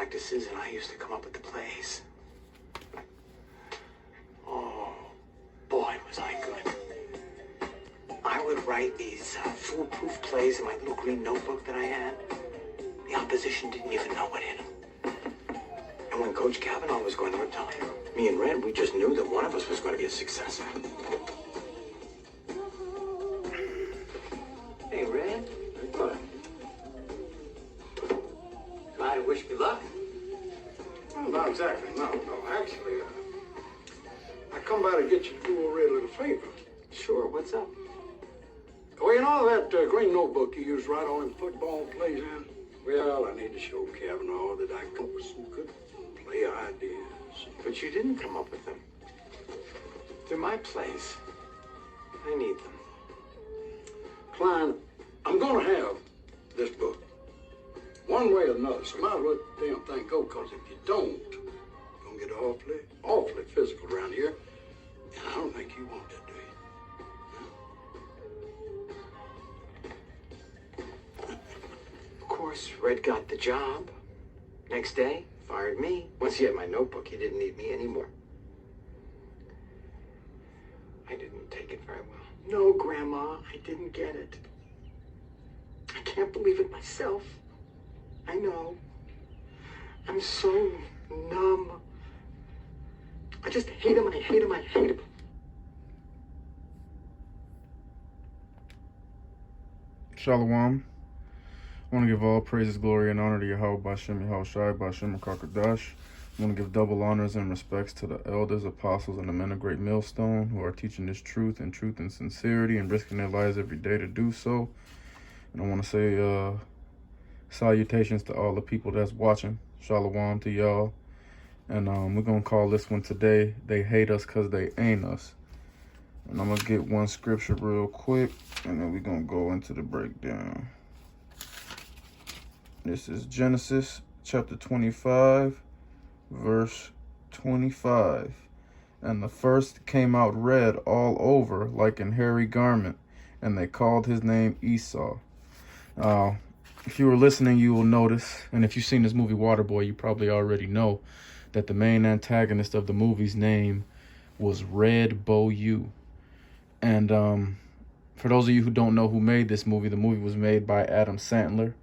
practices, and I used to come up with the plays. Oh, boy, was I good. I would write these foolproof plays in my little green notebook that I had. The opposition didn't even know what hit them. And when Coach Kavanaugh was going to retire, me and Red, we just knew that one of us was going to be a successor. Hey, Red. What? I wish me luck. Well, not exactly. No. Actually, I come by to get you to do a Red a little favor. Sure, what's up? Well, you know that green notebook you used to write all them football plays in? Well, I need to show Kavanaugh that I come up with some good play ideas. But you didn't come up with them. They're my plays. I need them. Klein, I'm going to have this book. One way or another, so might as well let the damn thing go, because if you don't, it's going to get awfully physical around here. And I don't think you want that, do you? Of course, Red got the job. Next day, fired me. Once he had my notebook, he didn't need me anymore. I didn't take it very well. No, Grandma, I didn't get it. I can't believe it myself. I know. I'm so numb. I just hate him, I hate him, I hate him. Shalom. I want to give all praises, glory, and honor to Yahweh Bashem, Yahushai, Bashem, Kakadash. I want to give double honors and respects to the elders, apostles, and the men of great millstone who are teaching this truth and sincerity and risking their lives every day to do so. And I want to say salutations to all the people that's watching. Shalom to y'all. And we're going to call this one today, They Hate Us Because They Ain't Us. And I'm going to get one scripture real quick, and then we're going to go into the breakdown. This is Genesis chapter 25, verse 25. And the first came out red all over like an hairy garment, and they called his name Esau. If you were listening, you will notice, and if you've seen this movie Waterboy, you probably already know that the main antagonist of the movie's name was Red Bow-U. And for those of you who don't know who made this movie, the movie was made by Adam Sandler.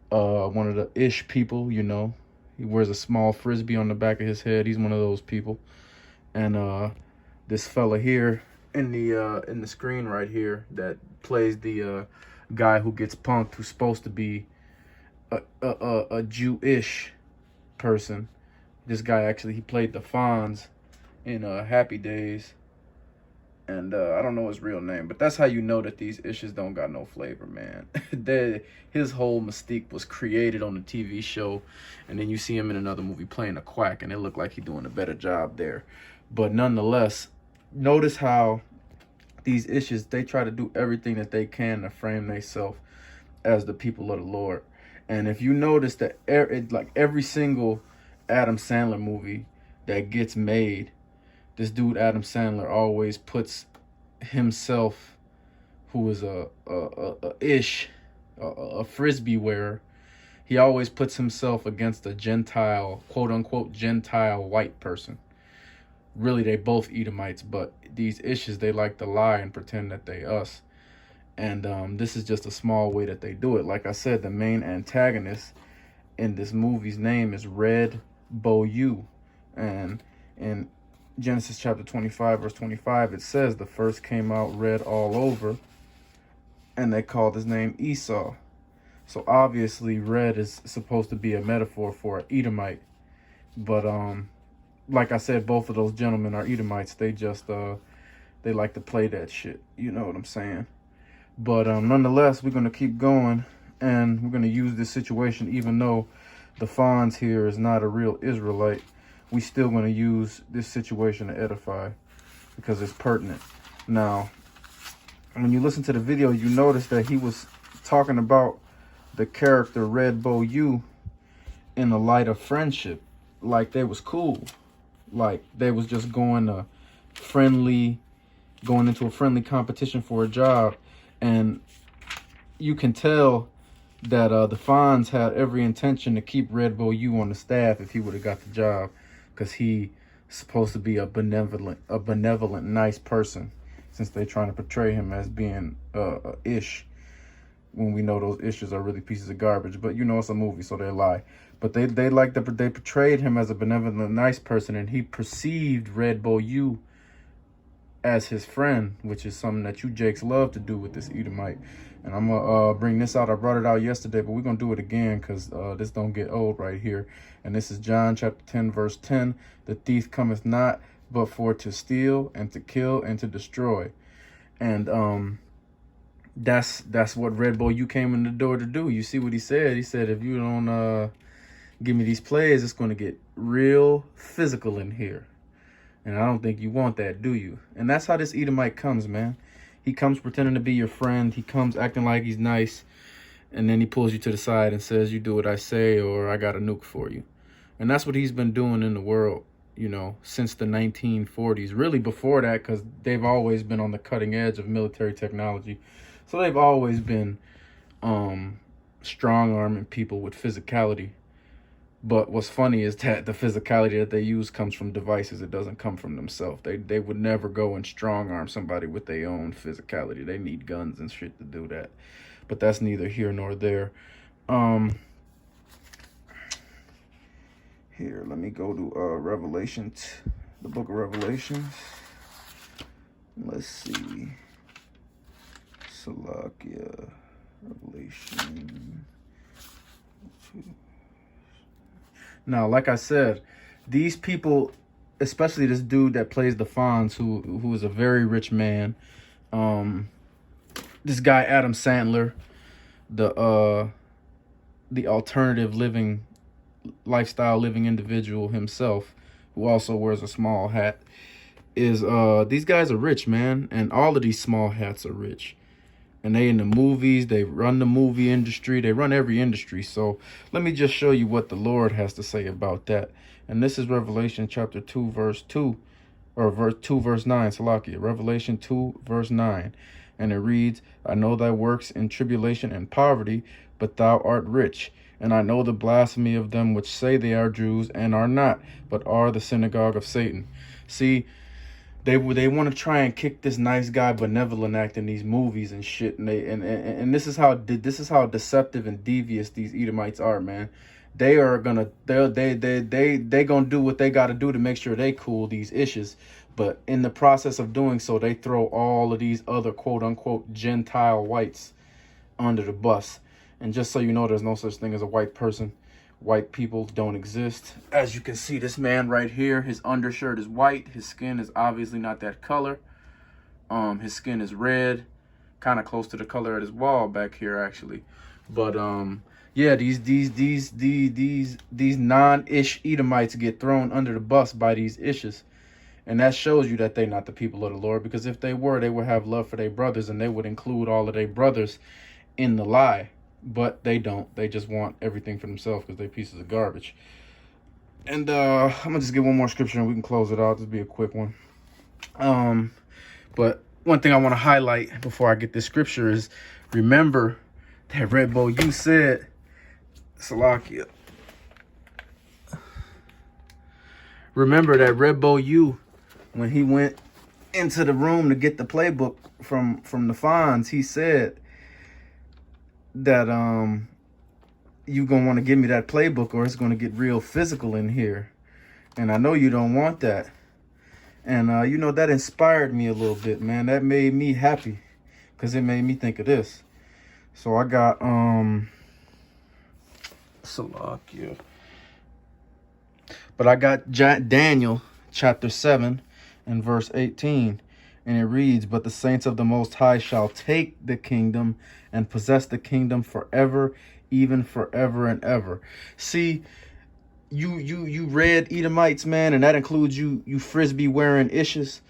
One of the ish people, you know. He wears a small frisbee on the back of his head. He's one of those people. And this fella here in the screen right here that plays the guy who gets punked, who's supposed to be a Jewish person. This guy actually, he played the Fonz in Happy Days. And I don't know his real name, but that's how you know that these issues don't got no flavor, man. His whole mystique was created on the TV show, and then you see him in another movie playing a quack, and it looked like he's doing a better job there. But nonetheless, notice how these issues, they try to do everything that they can to frame themselves as the people of the Lord. And if you notice that like every single Adam Sandler movie that gets made, this dude Adam Sandler always puts himself, who is a frisbee wearer, he always puts himself against a Gentile, quote unquote Gentile white person. Really, they both Edomites, but these issues, they like to lie and pretend that they us. And this is just a small way that they do it. Like I said, the main antagonist in this movie's name is Red Bow-U. And in Genesis chapter 25, verse 25, it says the first came out red all over, and they called his name Esau. So obviously red is supposed to be a metaphor for an Edomite. But like I said, both of those gentlemen are Edomites. They just they like to play that shit. You know what I'm saying? But nonetheless, we're going to keep going, and we're going to use this situation, even though the Fonz here is not a real Israelite. We still going to use this situation to edify because it's pertinent. Now, when you listen to the video, you notice that he was talking about the character Red Bow-U in the light of friendship. Like they was cool. Like they was just going into a friendly competition for a job. And you can tell that the Fonz had every intention to keep Red Bull U on the staff if he would have got the job, because he supposed to be a benevolent, nice person, since they're trying to portray him as being ish, when we know those issues are really pieces of garbage. But you know, it's a movie, so they lie. But they portrayed him as a benevolent, nice person, and he perceived Red Bull U as his friend, which is something that you Jakes love to do with this Edomite. And I'm gonna bring this out. I brought it out yesterday, but we're gonna do it again, because this don't get old right here. And this is John chapter 10, verse 10. The thief cometh not but for to steal and to kill and to destroy. And that's what Red Bull U came in the door to do. You see what he said? He said, if you don't give me these plays, it's gonna get real physical in here. And I don't think you want that, do you? And that's how this Edomite comes, man. He comes pretending to be your friend. He comes acting like he's nice. And then he pulls you to the side and says, you do what I say, or I got a nuke for you. And that's what he's been doing in the world, you know, since the 1940s. Really before that, because they've always been on the cutting edge of military technology. So they've always been strong-arming people with physicality. But what's funny is that the physicality that they use comes from devices. It doesn't come from themselves. They would never go and strong arm somebody with their own physicality. They need guns and shit to do that. But that's neither here nor there. Here, let me go to Revelation, the book of Revelations. Let's see. Salakia, Revelation 2. Now, like I said, these people, especially this dude that plays the Fonz, who is a very rich man, this guy Adam Sandler, the alternative lifestyle living individual himself, who also wears a small hat, is these guys are rich, man, and all of these small hats are rich. And they in the movies, they run the movie industry, they run every industry. So let me just show you what the Lord has to say about that. And this is Revelation chapter 2, verse 2, or verse 2, verse 9, Salakia. Revelation 2, verse 9. And it reads, I know thy works in tribulation and poverty, but thou art rich. And I know the blasphemy of them which say they are Jews and are not, but are the synagogue of Satan. See, they want to try and kick this nice guy benevolent act in these movies and shit, and this is how deceptive and devious these Edomites are, man. They gonna do what they got to do to make sure they cool these issues, but in the process of doing so, they throw all of these other quote unquote Gentile whites under the bus. And just so you know, there's no such thing as a white person. White people don't exist. As you can see, this man right here, his undershirt is white. His skin is obviously not that color. His skin is red, kind of close to the color of his wall back here, actually. But yeah, these non-ish Edomites get thrown under the bus by these ishes. And that shows you that they're not the people of the Lord, because if they were, they would have love for their brothers, and they would include all of their brothers in the lie. But they don't. They just want everything for themselves because they're pieces of garbage. And I'm going to just get one more scripture and we can close it out. This will be a quick one. But one thing I want to highlight before I get this scripture is, remember that Red Bull U said, Salakia. Remember that Red Bull U, when he went into the room to get the playbook from the Fonz, he said that you gonna want to give me that playbook or it's gonna get real physical in here, and I know you don't want that. And you know, that inspired me a little bit, man. That made me happy, because it made me think of this. So I got Salakia, but I got Daniel chapter 7 and verse 18. And it reads, but the saints of the Most High shall take the kingdom and possess the kingdom forever, even forever and ever. See, you red Edomites, man, and that includes you frisbee wearing issues.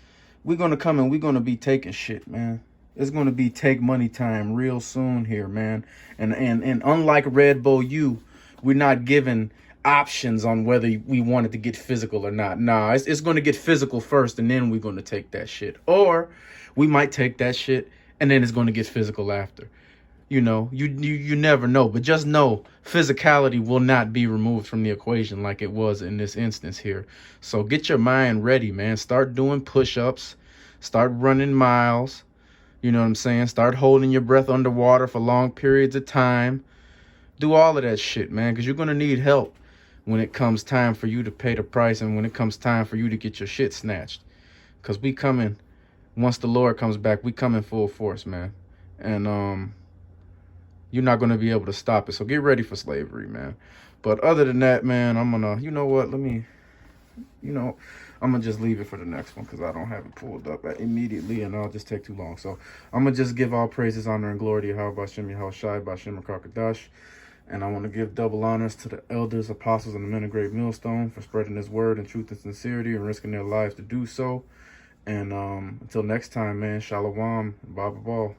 We're going to come and we're going to be taking shit, man. It's going to be take money time real soon here, man. And unlike Red Bull U, we're not given options on whether we want it to get physical or not. Nah, it's going to get physical first, and then we're going to take that shit. Or we might take that shit and then it's going to get physical after. You know, you never know. But just know physicality will not be removed from the equation like it was in this instance here. So get your mind ready, man. Start doing push-ups. Start running miles. You know what I'm saying? Start holding your breath underwater for long periods of time. Do all of that shit, man, because you're going to need help when it comes time for you to pay the price and when it comes time for you to get your shit snatched. Because we coming, once the Lord comes back, we come in full force, man. And you're not going to be able to stop it. So get ready for slavery, man. But other than that, man, I'm going to, you know what, I'm going to just leave it for the next one because I don't have it pulled up immediately and I'll just take too long. So I'm going to just give all praises, honor, and glory to Yahweh Bashem Yahushai Bashem Rakakadash. And I want to give double honors to the elders, apostles, and the men of Great Millstone for spreading this word in truth and sincerity and risking their lives to do so. And until next time, man, Shalom, Baba Ball.